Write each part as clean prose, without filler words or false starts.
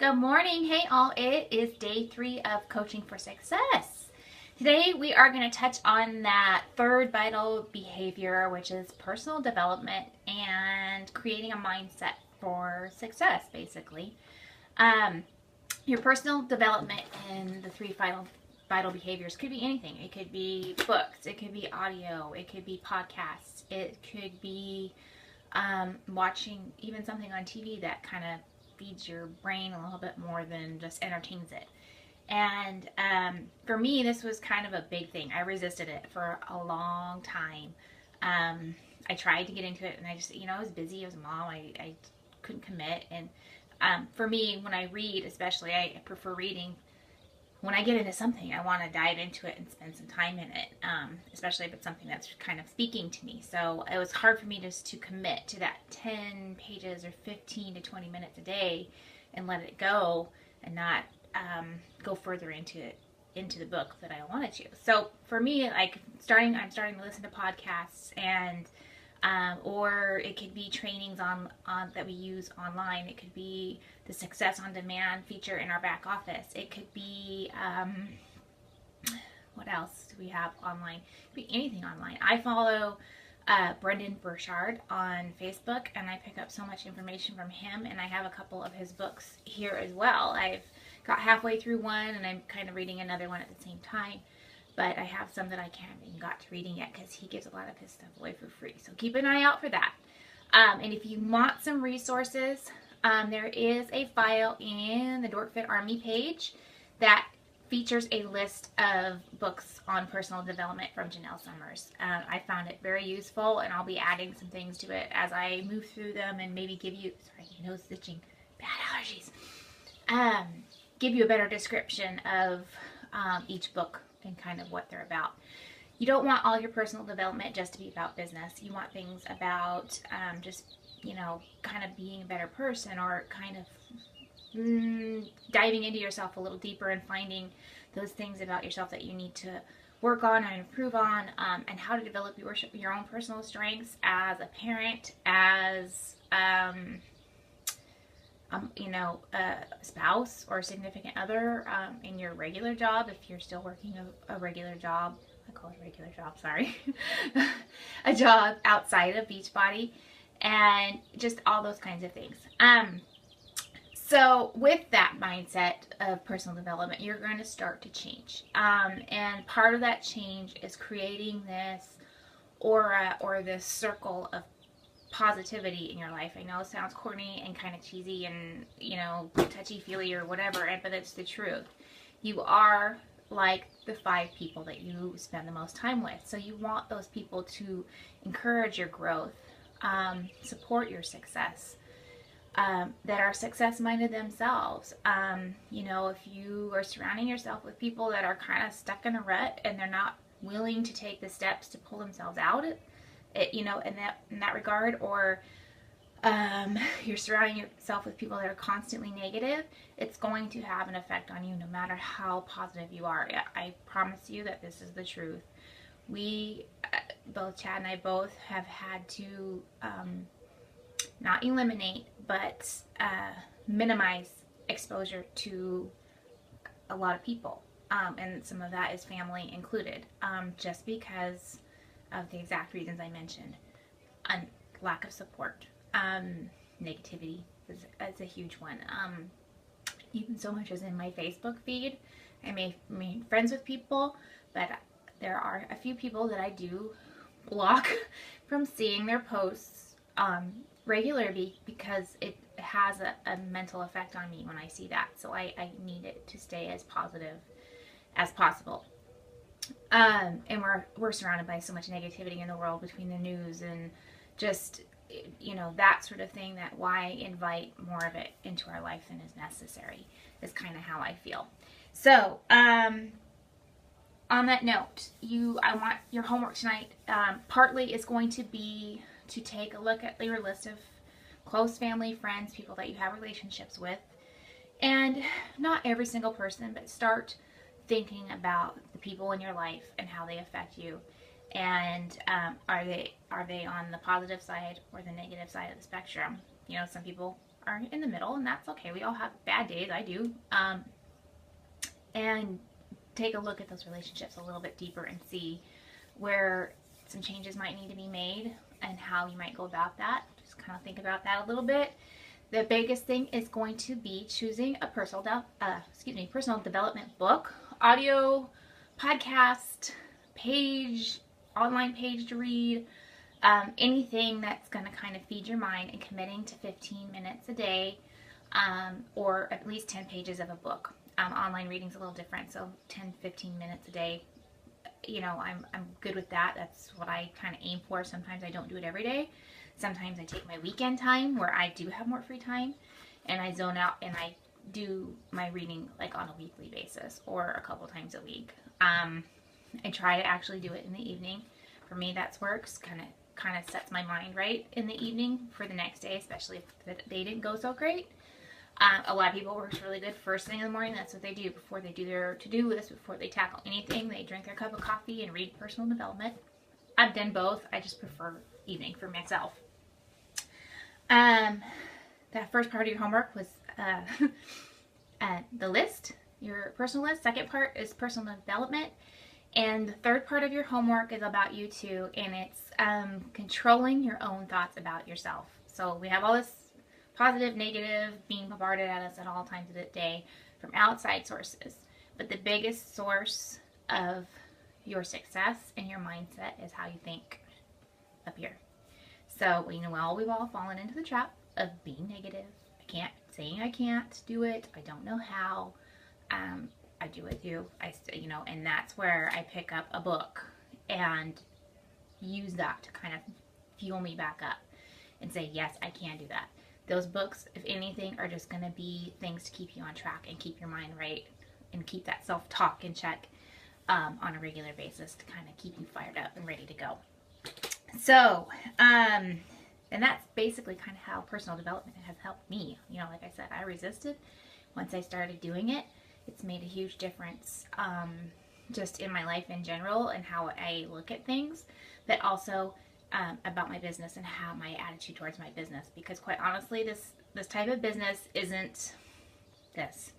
Good morning. Hey all, it is day 3 of Coaching for Success. Today we are going to touch on that third vital behavior, which is personal development and creating a mindset for success, basically. Your personal development in the three vital behaviors could be anything. It could be books, it could be audio, it could be podcasts, it could be watching even something on TV that kind of feeds your brain a little bit more than just entertains it. And for me, this was kind of a big thing. I resisted it for a long time. I tried to get into it, and I just, I was busy. I was a mom. I couldn't commit. And for me, when I read, especially, I prefer reading. When I get into something, I want to dive into it and spend some time in it, especially if it's something that's kind of speaking to me. So it was hard for me just to commit to that 10 pages or 15 to 20 minutes a day and let it go and not go further into the book that I wanted to. So for me, I'm starting to listen to podcasts and or it could be trainings on that we use online. It could be the Success on Demand feature in our back office. It could be what else do we have online? It could be anything online. I follow Brendon Burchard on Facebook, and I pick up so much information from him, and I have a couple of his books here as well. I've got halfway through one, and I'm kind of reading another one at the same time. But I have some that I haven't even got to reading yet because he gives a lot of his stuff away for free. So keep an eye out for that. And if you want some resources, there is a file in the DorkFit Army page that features a list of books on personal development from Janelle Summers. I found it very useful, and I'll be adding some things to it as I move through them and maybe give you, sorry, nose itching, bad allergies, give you a better description of each book and kind of what they're about. You don't want all your personal development just to be about business. You want things about just, kind of being a better person, or kind of diving into yourself a little deeper and finding those things about yourself that you need to work on and improve on, and how to develop your own personal strengths as a parent, as a spouse or a significant other, in your regular job, if you're still working a regular job. I call it a regular job, sorry. A job outside of Beachbody, and just all those kinds of things. So with that mindset of personal development, you're going to start to change. And part of that change is creating this aura or this circle of positivity in your life. I know it sounds corny and kind of cheesy and, touchy-feely or whatever, but it's the truth. You are like the 5 people that you spend the most time with. So you want those people to encourage your growth, support your success, that are success-minded themselves. If you are surrounding yourself with people that are kind of stuck in a rut and they're not willing to take the steps to pull themselves out in that regard, or you're surrounding yourself with people that are constantly negative, it's going to have an effect on you no matter how positive you are. I promise you that this is the truth. We, both Chad and I both have had to not eliminate, but minimize exposure to a lot of people. And some of that is family included, just because of the exact reasons I mentioned. Lack of support. Negativity is a huge one. Even so much as in my Facebook feed, I made friends with people, but there are a few people that I do block from seeing their posts regularly, because it has a mental effect on me when I see that. So I need it to stay as positive as possible. And we're surrounded by so much negativity in the world between the news and just, that sort of thing, that why invite more of it into our life than is necessary, is kind of how I feel. So, on that note, I want your homework tonight, partly is going to be to take a look at your list of close family, friends, people that you have relationships with, and not every single person, but start thinking about the people in your life and how they affect you, and are they on the positive side or the negative side of the spectrum. Some people are in the middle, and that's okay. We all have bad days. I do. And take a look at those relationships a little bit deeper and see where some changes might need to be made and how you might go about that. Just kind of think about that a little bit. The biggest thing is going to be choosing a personal development book, audio, podcast, page, online page to read, anything that's going to kind of feed your mind, and committing to 15 minutes a day, or at least 10 pages of a book. Online reading's a little different, so 10, 15 minutes a day. You know, I'm good with that. That's what I kind of aim for. Sometimes I don't do it every day. Sometimes I take my weekend time where I do have more free time, and I zone out and I do my reading like on a weekly basis or a couple times a week. I try to actually do it in the evening. For me, that works. Kind of sets my mind right in the evening for the next day, especially if the day didn't go so great. A lot of people works really good first thing in the morning. That's what they do before they do their to-do list, before they tackle anything. They drink their cup of coffee and read personal development. I've done both. I just prefer evening for myself. That first part of your homework was the list, your personal list. Second part is personal development. And the third part of your homework is about you too, and it's controlling your own thoughts about yourself. So we have all this positive, negative, being bombarded at us at all times of the day from outside sources. But the biggest source of your success and your mindset is how you think up here. So, you know, we've all fallen into the trap of being negative. Saying I can't do it. I don't know how. I do it too. And that's where I pick up a book and use that to kind of fuel me back up and say, yes, I can do that. Those books, if anything, are just going to be things to keep you on track and keep your mind right and keep that self-talk in check on a regular basis to kind of keep you fired up and ready to go. So, and that's basically kind of how personal development has helped me. You know, like I said, I resisted. Once I started doing it, it's made a huge difference just in my life in general and how I look at things, but also about my business and how my attitude towards my business. Because quite honestly, this type of business isn't this,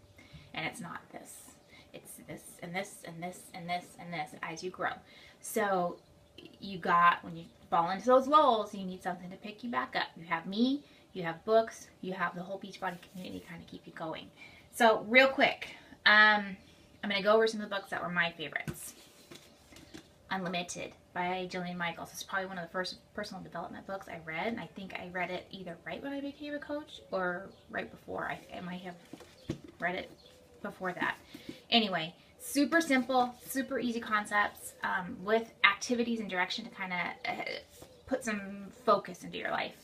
and it's not this. It's this and this and this and this and this as you grow. So when you fall into those lulls, you need something to pick you back up. You have me, you have books, you have the whole Beachbody community to kind of keep you going. So real quick, I'm going to go over some of the books that were my favorites. Unlimited by Jillian Michaels. It's probably one of the first personal development books I read, and I think I read it either right when I became a coach or right before. I might have read it before that. Anyway, super simple, super easy concepts with activities and direction to kind of put some focus into your life.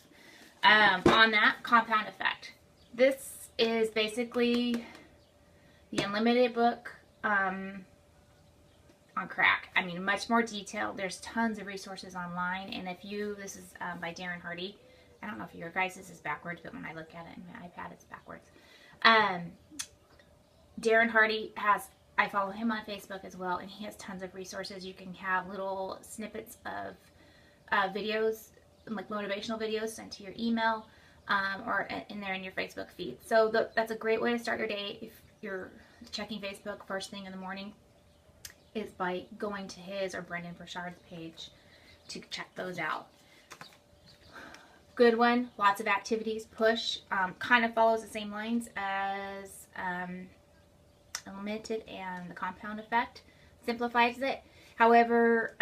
On that, Compound Effect. This is basically the Unlimited book on crack. I mean, much more detailed. There's tons of resources online, and this is by Darren Hardy. I don't know if your guys' is backwards, but when I look at it on my iPad, it's backwards. Darren Hardy I follow him on Facebook as well, and he has tons of resources. You can have little snippets of videos, like motivational videos sent to your email or in your Facebook feed. So that's a great way to start your day if you're checking Facebook first thing in the morning, is by going to his or Brendan Burchard's page to check those out. Good one, lots of activities. Push kind of follows the same lines as Unlimited and the Compound Effect. Simplifies it. However,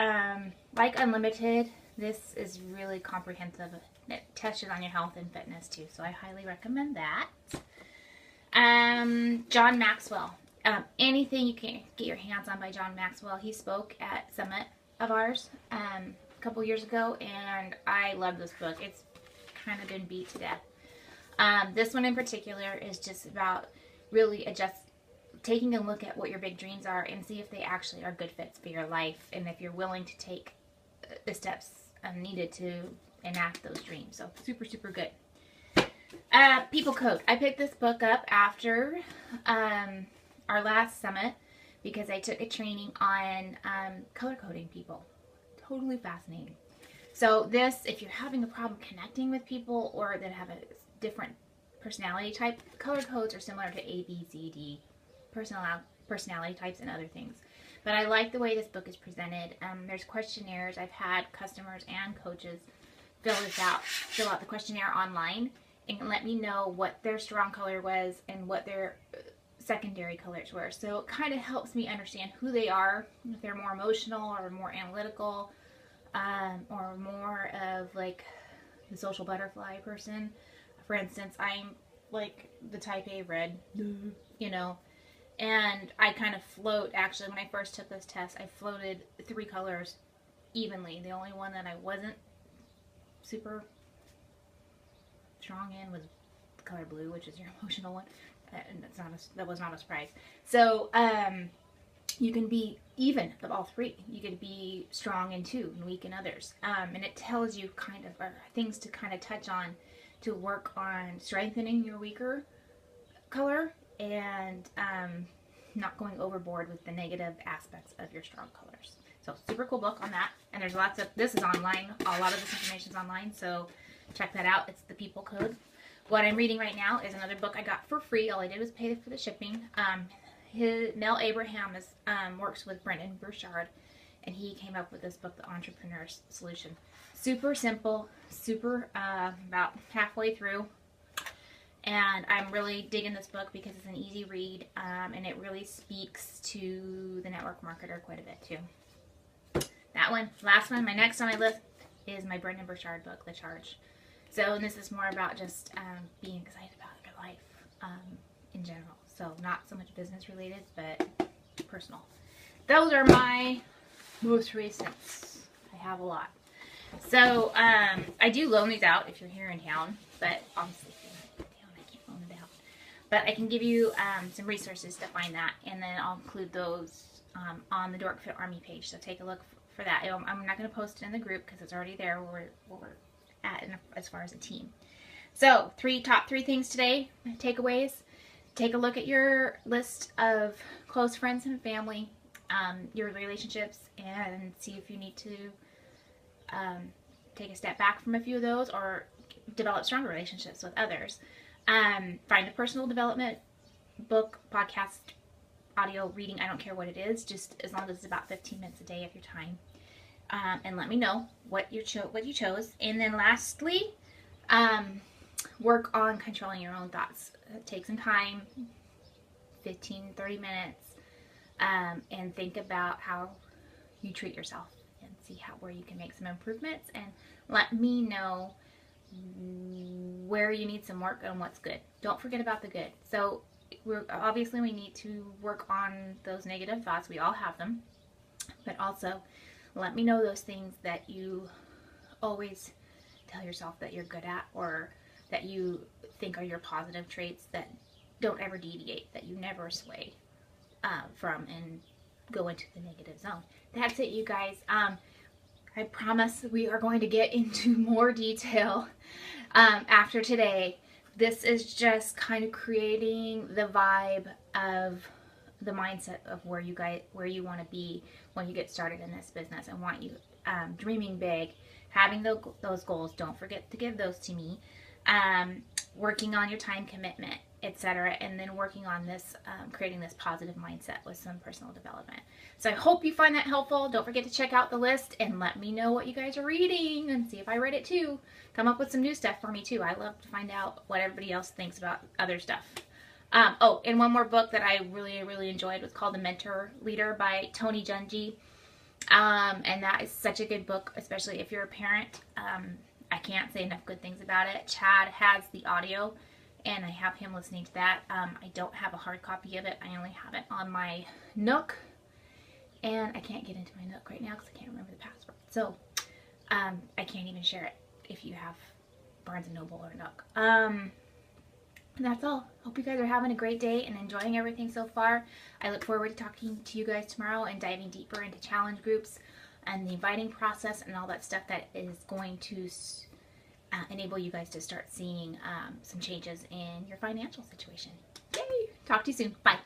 like Unlimited, this is really comprehensive. It touches on your health and fitness too, so I highly recommend that. John Maxwell. Anything you can get your hands on by John Maxwell. He spoke at Summit of ours a couple years ago, and I love this book. It's kind of been beat to death. This one in particular is just about really taking a look at what your big dreams are and see if they actually are good fits for your life, and if you're willing to take the steps needed to enact those dreams. So super, super good. People Code. I picked this book up after our last summit because I took a training on color coding people. Totally fascinating. So if you're having a problem connecting with people or that have a different personality type. Color codes are similar to A, B, C, D personality types and other things. But I like the way this book is presented. There's questionnaires. I've had customers and coaches fill out the questionnaire online and let me know what their strong color was and what their secondary colors were. So it kind of helps me understand who they are, if they're more emotional or more analytical, or more of like the social butterfly person. For instance, I'm like the type A red, you know, and I kind of float. Actually, when I first took this test, I floated 3 colors evenly. The only one that I wasn't super strong in was the color blue, which is your emotional one. And that was not a surprise. So you can be even of all 3. You could be strong in 2 and weak in others. And it tells you kind of things to kind of touch on to work on strengthening your weaker color and not going overboard with the negative aspects of your strong colors. So super cool book on that. And there's lots of, this is online. A lot of this information is online. So check that out. It's The People Code. What I'm reading right now is another book I got for free. All I did was pay for the shipping. Mel Abraham works with Brendon Burchard, and he came up with this book, The Entrepreneur's Solution. Super simple, super about halfway through. And I'm really digging this book because it's an easy read, and it really speaks to the network marketer quite a bit too. That one, last one, my next on my list is my Brendon Burchard book, The Charge. So this is more about just being excited about your life in general. So not so much business related, but personal. Those are my most recents. I have a lot. So I do loan these out if you're here in town, but obviously if you're not in town, I can't loan it out. But I can give you some resources to find that, and then I'll include those on the Dork Fit Army page. So take a look for that. I'm not going to post it in the group because it's already there where we're at as far as a team. So top three things today, takeaways. Take a look at your list of close friends and family, your relationships, and see if you need to take a step back from a few of those or develop stronger relationships with others. Find a personal development book, podcast, audio, reading, I don't care what it is, just as long as it's about 15 minutes a day of your time. And let me know what you chose. And then lastly, work on controlling your own thoughts. Take some time, 15, 30 minutes, and think about how you treat yourself and see where you can make some improvements, and let me know where you need some work and what's good. Don't forget about the good. So we need to work on those negative thoughts. We all have them, but also let me know those things that you always tell yourself that you're good at, or that you think are your positive traits that don't ever deviate, that you never sway from and go into the negative zone. That's it, you guys. I promise we are going to get into more detail after today. This is just kind of creating the vibe of the mindset of where you want to be when you get started in this business. I want you dreaming big, having those goals. Don't forget to give those to me. Working on your time commitment, etc., and then working on this, creating this positive mindset with some personal development. So I hope you find that helpful. Don't forget to check out the list and let me know what you guys are reading and see if I read it too. Come up with some new stuff for me too. I love to find out what everybody else thinks about other stuff. Oh, and one more book that I really, really enjoyed was called The Mentor Leader by Tony Dungy. And that is such a good book, especially if you're a parent. I can't say enough good things about it. Chad has the audio, and I have him listening to that. I don't have a hard copy of it. I only have it on my Nook, and I can't get into my Nook right now because I can't remember the password. So I can't even share it if you have Barnes & Noble or Nook. And that's all. Hope you guys are having a great day and enjoying everything so far. I look forward to talking to you guys tomorrow and diving deeper into challenge groups and the inviting process and all that stuff that is going to enable you guys to start seeing some changes in your financial situation. Yay! Talk to you soon. Bye.